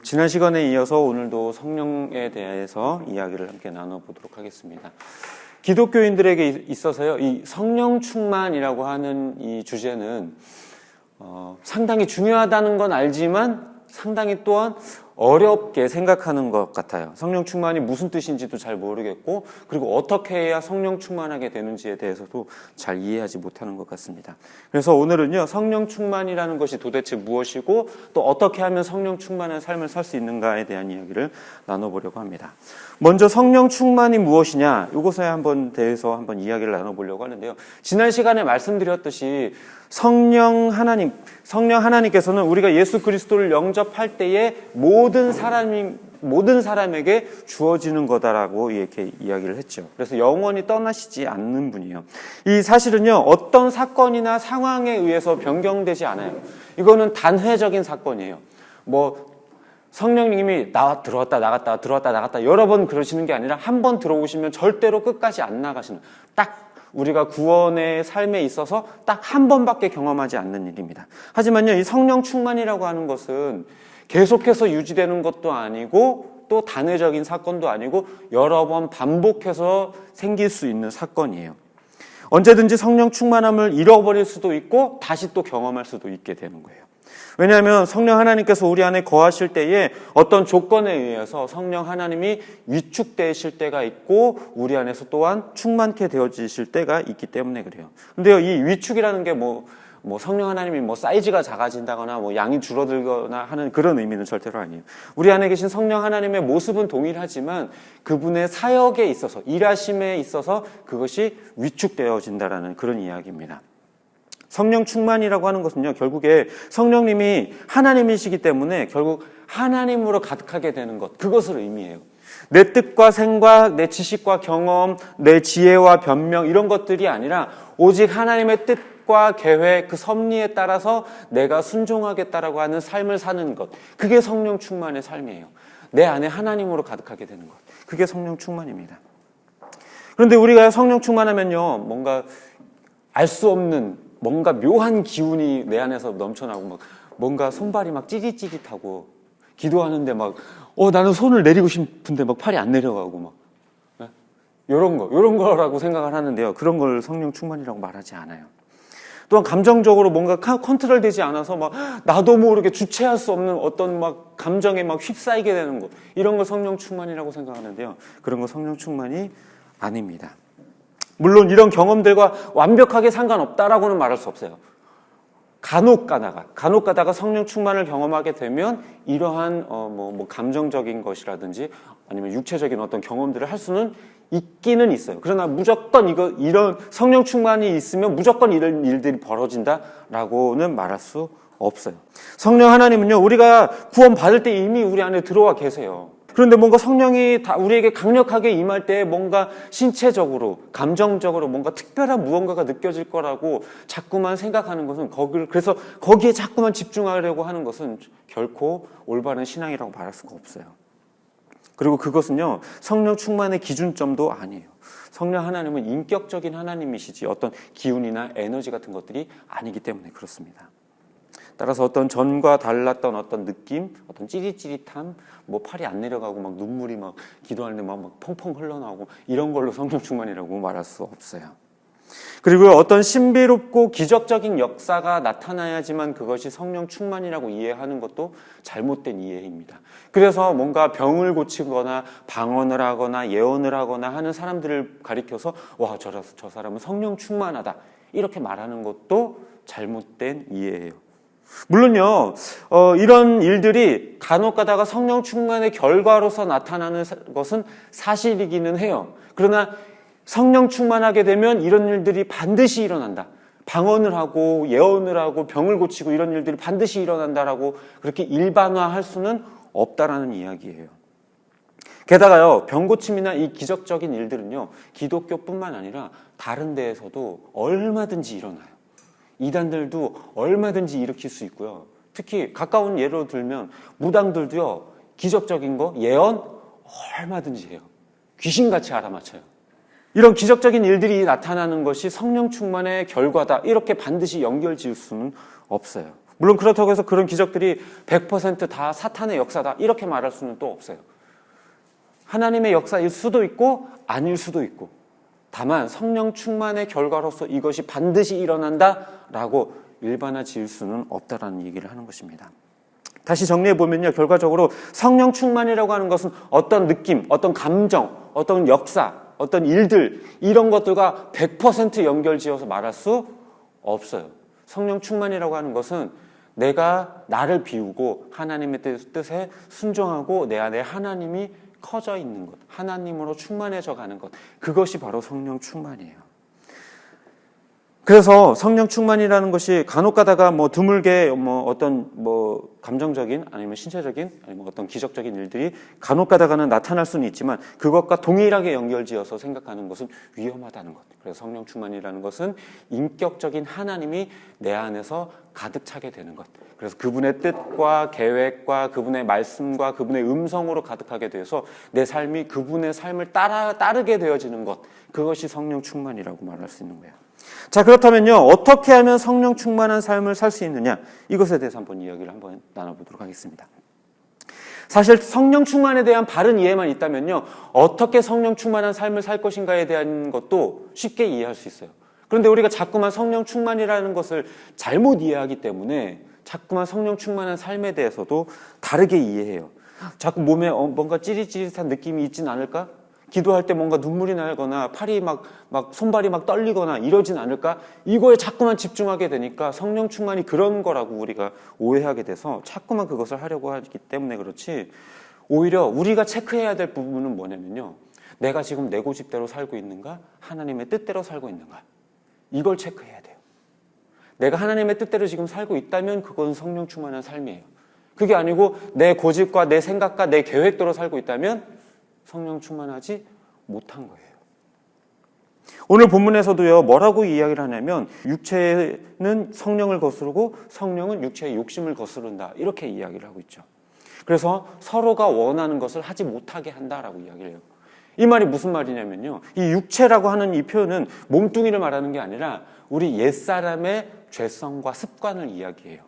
지난 시간에 이어서 오늘도 성령에 대해서 이야기를 함께 나눠보도록 하겠습니다. 기독교인들에게 있어서요, 이 성령 충만이라고 하는 이 주제는 상당히 중요하다는 건 알지만 상당히 또한 어렵게 생각하는 것 같아요. 성령 충만이 무슨 뜻인지도 잘 모르겠고, 그리고 어떻게 해야 성령 충만하게 되는지에 대해서도 잘 이해하지 못하는 것 같습니다. 그래서 오늘은요, 성령 충만이라는 것이 도대체 무엇이고 또 어떻게 하면 성령 충만한 삶을 살 수 있는가에 대한 이야기를 나눠보려고 합니다. 먼저 성령 충만이 무엇이냐, 이것에 대해서 한번 이야기를 나눠보려고 하는데요. 지난 시간에 말씀드렸듯이 성령 하나님께서는 우리가 예수 그리스도를 영접할 때에 모든 사람에게 주어지는 거다라고 이렇게 이야기를 했죠. 그래서 영원히 떠나시지 않는 분이에요. 이 사실은요, 어떤 사건이나 상황에 의해서 변경되지 않아요. 이거는 단회적인 사건이에요. 성령님이 들어왔다 나갔다 들어왔다 나갔다 여러 번 그러시는 게 아니라 한 번 들어오시면 절대로 끝까지 안 나가시는, 딱 우리가 구원의 삶에 있어서 딱 한 번밖에 경험하지 않는 일입니다. 하지만요, 이 성령 충만이라고 하는 것은 계속해서 유지되는 것도 아니고 또 단회적인 사건도 아니고 여러 번 반복해서 생길 수 있는 사건이에요. 언제든지 성령 충만함을 잃어버릴 수도 있고 다시 또 경험할 수도 있게 되는 거예요. 왜냐하면 성령 하나님께서 우리 안에 거하실 때에 어떤 조건에 의해서 성령 하나님이 위축되실 때가 있고 우리 안에서 또한 충만케 되어지실 때가 있기 때문에 그래요. 근데요, 이 위축이라는 게 성령 하나님이 사이즈가 작아진다거나 양이 줄어들거나 하는 그런 의미는 절대로 아니에요. 우리 안에 계신 성령 하나님의 모습은 동일하지만 그분의 사역에 있어서, 일하심에 있어서 그것이 위축되어진다라는 그런 이야기입니다. 성령 충만이라고 하는 것은요, 결국에 성령님이 하나님이시기 때문에 결국 하나님으로 가득하게 되는 것, 그것을 의미해요. 내 뜻과 생각, 내 지식과 경험, 내 지혜와 변명, 이런 것들이 아니라 오직 하나님의 뜻과 계획, 그 섭리에 따라서 내가 순종하겠다라고 하는 삶을 사는 것, 그게 성령 충만의 삶이에요. 내 안에 하나님으로 가득하게 되는 것, 그게 성령 충만입니다. 그런데 우리가 성령 충만하면요, 뭔가 알 수 없는 뭔가 묘한 기운이 내 안에서 넘쳐나고 뭔가 손발이 찌릿찌릿하고 기도하는데 나는 손을 내리고 싶은데 팔이 안 내려가고 요런 거라고 생각을 하는데요. 그런 걸 성령 충만이라고 말하지 않아요. 또한 감정적으로 뭔가 컨트롤 되지 않아서 나도 모르게 주체할 수 없는 어떤 감정에 휩싸이게 되는 것, 이런 걸 성령 충만이라고 생각하는데요. 그런 거 성령 충만이 아닙니다. 물론 이런 경험들과 완벽하게 상관없다라고는 말할 수 없어요. 간혹 가다가 성령 충만을 경험하게 되면 이러한 감정적인 것이라든지 아니면 육체적인 어떤 경험들을 할 수는 있기는 있어요. 그러나 무조건 이런 성령 충만이 있으면 무조건 이런 일들이 벌어진다라고는 말할 수 없어요. 성령 하나님은요, 우리가 구원 받을 때 이미 우리 안에 들어와 계세요. 그런데 뭔가 성령이 우리에게 강력하게 임할 때 뭔가 신체적으로, 감정적으로 뭔가 특별한 무언가가 느껴질 거라고 자꾸만 생각하는 것은 그래서 거기에 자꾸만 집중하려고 하는 것은 결코 올바른 신앙이라고 말할 수가 없어요. 그리고 그것은요, 성령 충만의 기준점도 아니에요. 성령 하나님은 인격적인 하나님이시지 어떤 기운이나 에너지 같은 것들이 아니기 때문에 그렇습니다. 따라서 어떤 전과 달랐던 어떤 느낌, 어떤 찌릿찌릿함, 팔이 안 내려가고 눈물이 기도하는데 펑펑 흘러나오고 이런 걸로 성령 충만이라고 말할 수 없어요. 그리고 어떤 신비롭고 기적적인 역사가 나타나야지만 그것이 성령 충만이라고 이해하는 것도 잘못된 이해입니다. 그래서 뭔가 병을 고치거나 방언을 하거나 예언을 하거나 하는 사람들을 가리켜서 저 사람은 성령 충만하다, 이렇게 말하는 것도 잘못된 이해예요. 물론요, 이런 일들이 간혹 가다가 성령 충만의 결과로서 나타나는 것은 사실이기는 해요. 그러나 성령 충만하게 되면 이런 일들이 반드시 일어난다. 방언을 하고 예언을 하고 병을 고치고 이런 일들이 반드시 일어난다라고 그렇게 일반화할 수는 없다라는 이야기예요. 게다가요, 병 고침이나 이 기적적인 일들은요, 기독교뿐만 아니라 다른 데에서도 얼마든지 일어나요. 이단들도 얼마든지 일으킬 수 있고요. 특히 가까운 예로 들면 무당들도요, 기적적인 거, 예언 얼마든지 해요. 귀신같이 알아맞혀요. 이런 기적적인 일들이 나타나는 것이 성령 충만의 결과다, 이렇게 반드시 연결 지을 수는 없어요. 물론 그렇다고 해서 그런 기적들이 100%다 사탄의 역사다 이렇게 말할 수는 또 없어요. 하나님의 역사일 수도 있고 아닐 수도 있고, 다만 성령 충만의 결과로서 이것이 반드시 일어난다라고 일반화 지을 수는 없다라는 얘기를 하는 것입니다. 다시 정리해 보면요, 결과적으로 성령 충만이라고 하는 것은 어떤 느낌, 어떤 감정, 어떤 역사, 어떤 일들, 이런 것들과 100% 연결지어서 말할 수 없어요. 성령 충만이라고 하는 것은 내가 나를 비우고 하나님의 뜻에 순종하고 내 안에 하나님이 커져 있는 것, 하나님으로 충만해져 가는 것, 그것이 바로 성령 충만이에요. 그래서 성령 충만이라는 것이 간혹 가다가 드물게 어떤 감정적인 아니면 신체적인 아니면 어떤 기적적인 일들이 간혹 가다가는 나타날 수는 있지만 그것과 동일하게 연결지어서 생각하는 것은 위험하다는 것. 그래서 성령 충만이라는 것은 인격적인 하나님이 내 안에서 가득 차게 되는 것. 그래서 그분의 뜻과 계획과 그분의 말씀과 그분의 음성으로 가득하게 되어서 내 삶이 그분의 삶을 따르게 되어지는 것. 그것이 성령 충만이라고 말할 수 있는 거예요. 자, 그렇다면요, 어떻게 하면 성령 충만한 삶을 살 수 있느냐, 이것에 대해서 이야기를 나눠보도록 하겠습니다. 사실 성령 충만에 대한 바른 이해만 있다면요, 어떻게 성령 충만한 삶을 살 것인가에 대한 것도 쉽게 이해할 수 있어요. 그런데 우리가 자꾸만 성령 충만이라는 것을 잘못 이해하기 때문에 자꾸만 성령 충만한 삶에 대해서도 다르게 이해해요. 자꾸 몸에 뭔가 찌릿찌릿한 느낌이 있진 않을까? 기도할 때 뭔가 눈물이 나거나 팔이 손발이 떨리거나 이러진 않을까? 이거에 자꾸만 집중하게 되니까 성령 충만이 그런 거라고 우리가 오해하게 돼서 자꾸만 그것을 하려고 하기 때문에 그렇지, 오히려 우리가 체크해야 될 부분은 뭐냐면요, 내가 지금 내 고집대로 살고 있는가? 하나님의 뜻대로 살고 있는가? 이걸 체크해야 돼요. 내가 하나님의 뜻대로 지금 살고 있다면 그건 성령 충만한 삶이에요. 그게 아니고 내 고집과 내 생각과 내 계획대로 살고 있다면 성령 충만하지 못한 거예요. 오늘 본문에서도요, 뭐라고 이야기를 하냐면 육체는 성령을 거스르고 성령은 육체의 욕심을 거스른다, 이렇게 이야기를 하고 있죠. 그래서 서로가 원하는 것을 하지 못하게 한다라고 이야기를 해요. 이 말이 무슨 말이냐면요, 이 육체라고 하는 이 표현은 몸뚱이를 말하는 게 아니라 우리 옛사람의 죄성과 습관을 이야기해요.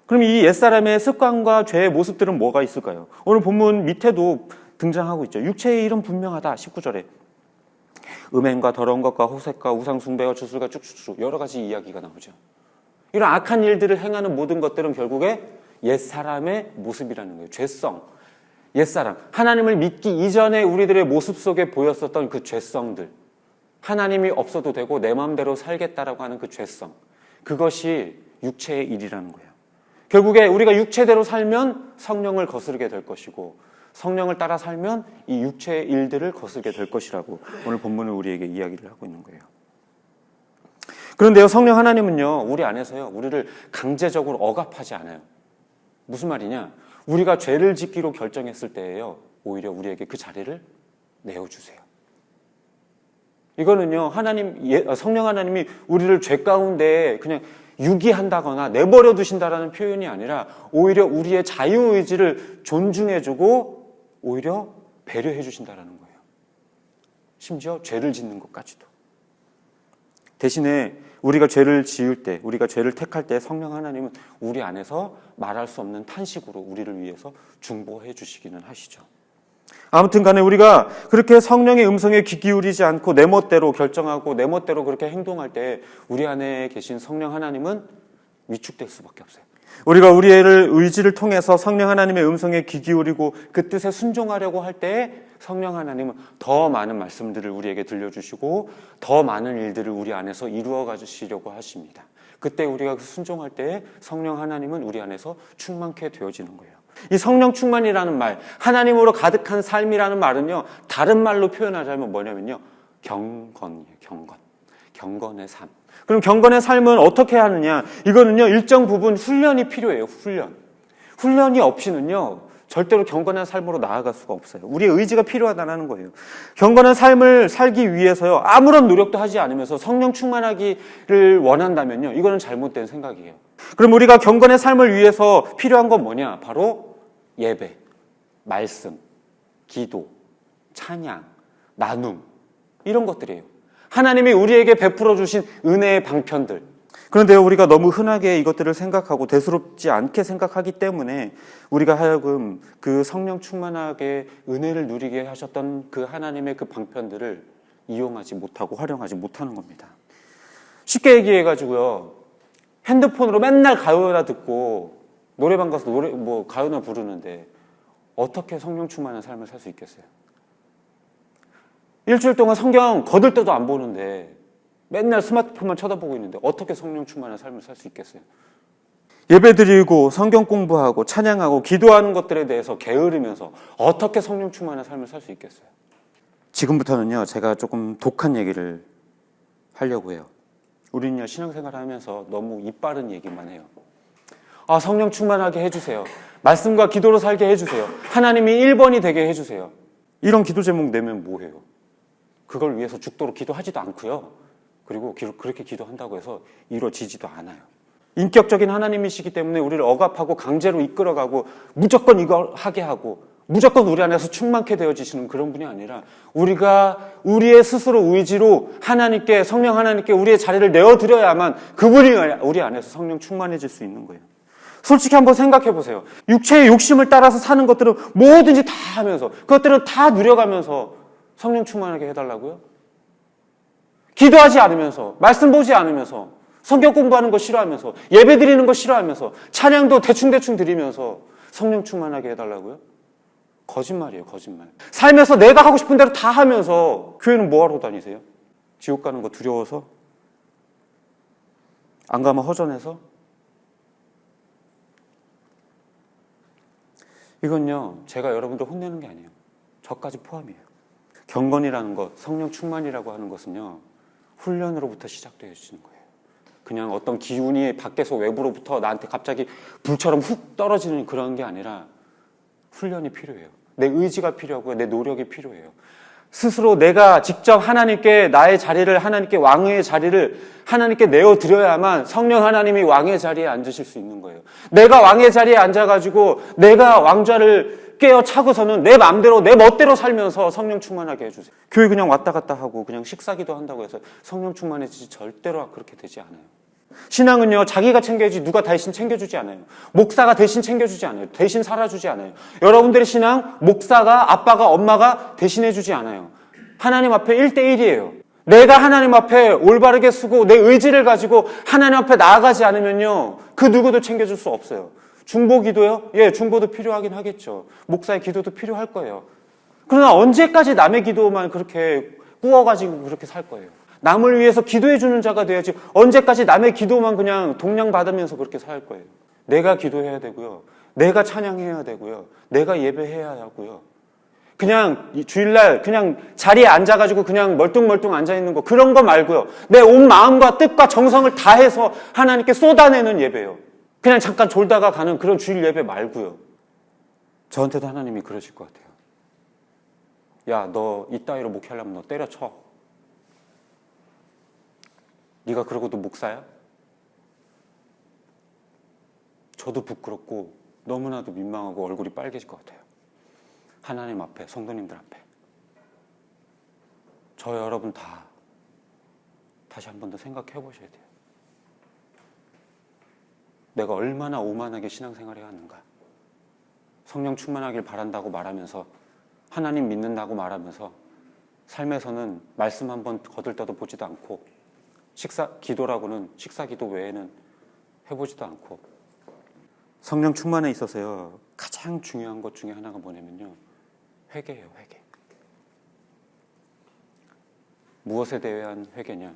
그럼 이 옛사람의 습관과 죄의 모습들은 뭐가 있을까요? 오늘 본문 밑에도 등장하고 있죠. 육체의 일은 분명하다. 19절에 음행과 더러운 것과 호색과 우상 숭배와 주술과 쭉쭉쭉 여러 가지 이야기가 나오죠. 이런 악한 일들을 행하는 모든 것들은 결국에 옛사람의 모습이라는 거예요. 죄성, 옛사람, 하나님을 믿기 이전에 우리들의 모습 속에 보였었던 그 죄성들, 하나님이 없어도 되고 내 마음대로 살겠다라고 하는 그 죄성, 그것이 육체의 일이라는 거예요. 결국에 우리가 육체대로 살면 성령을 거스르게 될 것이고, 성령을 따라 살면 이 육체의 일들을 거스르게 될 것이라고 오늘 본문은 우리에게 이야기를 하고 있는 거예요. 그런데요, 성령 하나님은요, 우리 안에서요, 우리를 강제적으로 억압하지 않아요. 무슨 말이냐? 우리가 죄를 짓기로 결정했을 때에요, 오히려 우리에게 그 자리를 내어주세요. 이거는요, 성령 하나님이 우리를 죄 가운데 그냥 유기한다거나 내버려 두신다라는 표현이 아니라 오히려 우리의 자유의지를 존중해주고 오히려 배려해 주신다라는 거예요. 심지어 죄를 짓는 것까지도. 대신에 우리가 죄를 지을 때, 우리가 죄를 택할 때 성령 하나님은 우리 안에서 말할 수 없는 탄식으로 우리를 위해서 중보해 주시기는 하시죠. 아무튼 간에 우리가 그렇게 성령의 음성에 귀 기울이지 않고 내 멋대로 결정하고 내 멋대로 그렇게 행동할 때 우리 안에 계신 성령 하나님은 위축될 수밖에 없어요. 우리가 우리의 의지를 통해서 성령 하나님의 음성에 귀 기울이고 그 뜻에 순종하려고 할 때 성령 하나님은 더 많은 말씀들을 우리에게 들려주시고 더 많은 일들을 우리 안에서 이루어 가시려고 하십니다. 그때 우리가 순종할 때 성령 하나님은 우리 안에서 충만케 되어지는 거예요. 이 성령 충만이라는 말, 하나님으로 가득한 삶이라는 말은요, 다른 말로 표현하자면 뭐냐면요, 경건이에요. 경건의 삶. 그럼 경건의 삶은 어떻게 하느냐? 이거는요, 일정 부분 훈련이 필요해요. 훈련이 없이는요, 절대로 경건한 삶으로 나아갈 수가 없어요. 우리의 의지가 필요하다는 거예요. 경건한 삶을 살기 위해서요, 아무런 노력도 하지 않으면서 성령 충만하기를 원한다면요, 이거는 잘못된 생각이에요. 그럼 우리가 경건의 삶을 위해서 필요한 건 뭐냐? 바로 예배, 말씀, 기도, 찬양, 나눔, 이런 것들이에요. 하나님이 우리에게 베풀어 주신 은혜의 방편들. 그런데 우리가 너무 흔하게 이것들을 생각하고 대수롭지 않게 생각하기 때문에 우리가 하여금 그 성령 충만하게 은혜를 누리게 하셨던 그 하나님의 그 방편들을 이용하지 못하고 활용하지 못하는 겁니다. 쉽게 얘기해가지고요, 핸드폰으로 맨날 가요나 듣고 노래방 가서 가요나 부르는데 어떻게 성령 충만한 삶을 살 수 있겠어요? 일주일 동안 성경 거들떠도 안 보는데 맨날 스마트폰만 쳐다보고 있는데 어떻게 성령 충만한 삶을 살 수 있겠어요? 예배드리고 성경 공부하고 찬양하고 기도하는 것들에 대해서 게으르면서 어떻게 성령 충만한 삶을 살 수 있겠어요? 지금부터는요, 제가 조금 독한 얘기를 하려고 해요. 우리는요, 신앙생활을 하면서 너무 입 바른 얘기만 해요. 성령 충만하게 해주세요. 말씀과 기도로 살게 해주세요. 하나님이 1번이 되게 해주세요. 이런 기도 제목 내면 뭐해요? 그걸 위해서 죽도록 기도하지도 않고요. 그리고 그렇게 기도한다고 해서 이루어지지도 않아요. 인격적인 하나님이시기 때문에 우리를 억압하고 강제로 이끌어가고 무조건 이거 하게 하고 무조건 우리 안에서 충만케 되어지시는 그런 분이 아니라 우리가 우리의 스스로 의지로 하나님께, 성령 하나님께 우리의 자리를 내어드려야만 그분이 우리 안에서 성령 충만해질 수 있는 거예요. 솔직히 한번 생각해 보세요. 육체의 욕심을 따라서 사는 것들은 뭐든지 다 하면서, 그것들은 다 누려가면서 성령 충만하게 해달라고요? 기도하지 않으면서, 말씀 보지 않으면서, 성경 공부하는 거 싫어하면서, 예배 드리는 거 싫어하면서, 찬양도 대충대충 드리면서 성령 충만하게 해달라고요? 거짓말이에요, 거짓말. 삶에서 내가 하고 싶은 대로 다 하면서 교회는 뭐하러 다니세요? 지옥 가는 거 두려워서? 안 가면 허전해서? 이건요, 제가 여러분들 혼내는 게 아니에요. 저까지 포함이에요. 경건이라는 것, 성령 충만이라고 하는 것은요, 훈련으로부터 시작되어지는 거예요. 그냥 어떤 기운이 밖에서 외부로부터 나한테 갑자기 불처럼 훅 떨어지는 그런 게 아니라 훈련이 필요해요. 내 의지가 필요하고요. 내 노력이 필요해요. 스스로 내가 직접 하나님께 나의 자리를, 하나님께 왕의 자리를 하나님께 내어드려야만 성령 하나님이 왕의 자리에 앉으실 수 있는 거예요. 내가 왕의 자리에 앉아가지고 내가 왕좌를 깨어차고서는 내 마음대로 내 멋대로 살면서 성령 충만하게 해주세요. 교회 그냥 왔다 갔다 하고 그냥 식사기도 한다고 해서 성령 충만해지지 절대로 그렇게 되지 않아요. 신앙은요, 자기가 챙겨주지 누가 대신 챙겨주지 않아요. 목사가 대신 챙겨주지 않아요. 대신 살아주지 않아요. 여러분들의 신앙, 목사가, 아빠가, 엄마가 대신해주지 않아요. 하나님 앞에 1대1이에요. 내가 하나님 앞에 올바르게 쓰고 내 의지를 가지고 하나님 앞에 나아가지 않으면요, 그 누구도 챙겨줄 수 없어요. 중보 기도요? 예, 중보도 필요하긴 하겠죠. 목사의 기도도 필요할 거예요. 그러나 언제까지 남의 기도만 그렇게 꾸어가지고 그렇게 살 거예요? 남을 위해서 기도해 주는 자가 돼야지 언제까지 남의 기도만 그냥 동량 받으면서 그렇게 살 거예요. 내가 기도해야 되고요. 내가 찬양해야 되고요. 내가 예배해야 하고요. 그냥 주일날 그냥 자리에 앉아가지고 그냥 멀뚱멀뚱 앉아있는 거 그런 거 말고요. 내 온 마음과 뜻과 정성을 다해서 하나님께 쏟아내는 예배요. 그냥 잠깐 졸다가 가는 그런 주일 예배 말고요. 저한테도 하나님이 그러실 것 같아요. 야, 너 이따위로 목회하려면 너 때려쳐. 네가 그러고도 목사야? 저도 부끄럽고 너무나도 민망하고 얼굴이 빨개질 것 같아요. 하나님 앞에, 성도님들 앞에. 저 여러분 다시 한 번 더 생각해 보셔야 돼요. 내가 얼마나 오만하게 신앙생활을 해왔는가. 성령 충만하길 바란다고 말하면서, 하나님 믿는다고 말하면서 삶에서는 말씀 한 번 거들떠도 보지도 않고 기도라고는 식사 기도 외에는 해보지도 않고. 성령 충만에 있어서요, 가장 중요한 것 중에 하나가 뭐냐면요, 회개예요. 회개. 무엇에 대한 회개냐?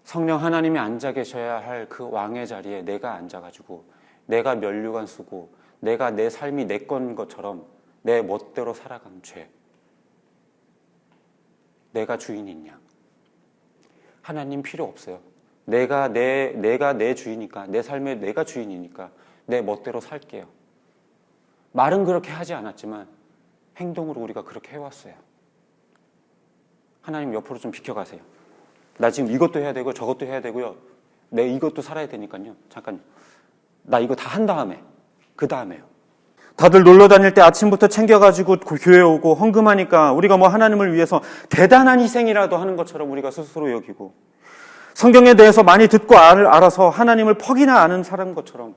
성령 하나님이 앉아 계셔야 할 그 왕의 자리에 내가 앉아가지고 내가 면류관 쓰고 내가 내 삶이 내 건 것처럼 내 멋대로 살아간 죄. 내가 주인인 양. 하나님 필요 없어요. 내가 내 주인이니까, 내 삶에 내가 주인이니까 내 멋대로 살게요. 말은 그렇게 하지 않았지만 행동으로 우리가 그렇게 해왔어요. 하나님 옆으로 좀 비켜가세요. 나 지금 이것도 해야 되고 저것도 해야 되고요. 내 이것도 살아야 되니까요. 잠깐요. 나 이거 다 한 다음에, 그 다음에요. 다들 놀러 다닐 때 아침부터 챙겨가지고 교회 오고 헌금하니까 우리가 뭐 하나님을 위해서 대단한 희생이라도 하는 것처럼 우리가 스스로 여기고, 성경에 대해서 많이 듣고 알아서 하나님을 퍽이나 아는 사람 것처럼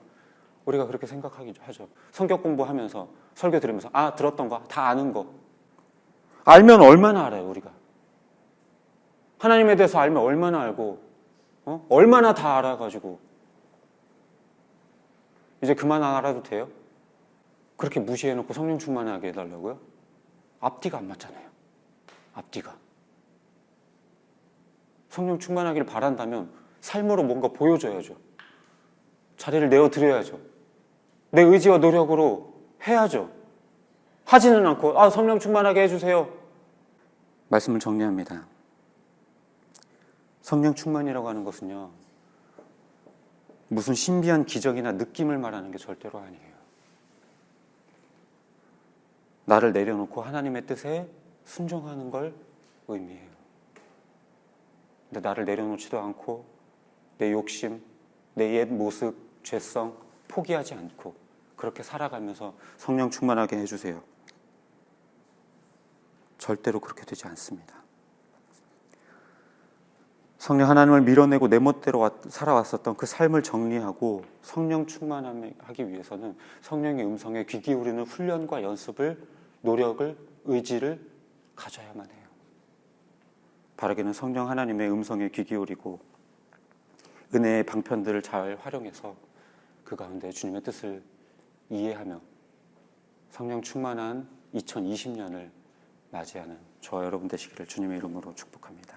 우리가 그렇게 생각하기도 하죠. 성경 공부하면서 설교 들으면서 들었던 거 다 아는 거. 알면 얼마나 알아요, 우리가. 하나님에 대해서 알면 얼마나 알고 얼마나 다 알아가지고 이제 그만 알아도 돼요? 그렇게 무시해놓고 성령 충만하게 해달라고요? 앞뒤가 안 맞잖아요. 앞뒤가. 성령 충만하기를 바란다면 삶으로 뭔가 보여줘야죠. 자리를 내어드려야죠. 내 의지와 노력으로 해야죠. 하지는 않고 성령 충만하게 해주세요. 말씀을 정리합니다. 성령 충만이라고 하는 것은요, 무슨 신비한 기적이나 느낌을 말하는 게 절대로 아니에요. 나를 내려놓고 하나님의 뜻에 순종하는 걸 의미해요. 근데 나를 내려놓지도 않고 내 욕심, 내 옛 모습, 죄성 포기하지 않고 그렇게 살아가면서 성령 충만하게 해주세요. 절대로 그렇게 되지 않습니다. 성령 하나님을 밀어내고 내 멋대로 살아왔었던 그 삶을 정리하고 성령 충만하기 위해서는 성령의 음성에 귀 기울이는 훈련과 연습을, 노력을, 의지를 가져야만 해요. 바르게는 성령 하나님의 음성에 귀 기울이고 은혜의 방편들을 잘 활용해서 그 가운데 주님의 뜻을 이해하며 성령 충만한 2020년을 맞이하는 저와 여러분 되시기를 주님의 이름으로 축복합니다.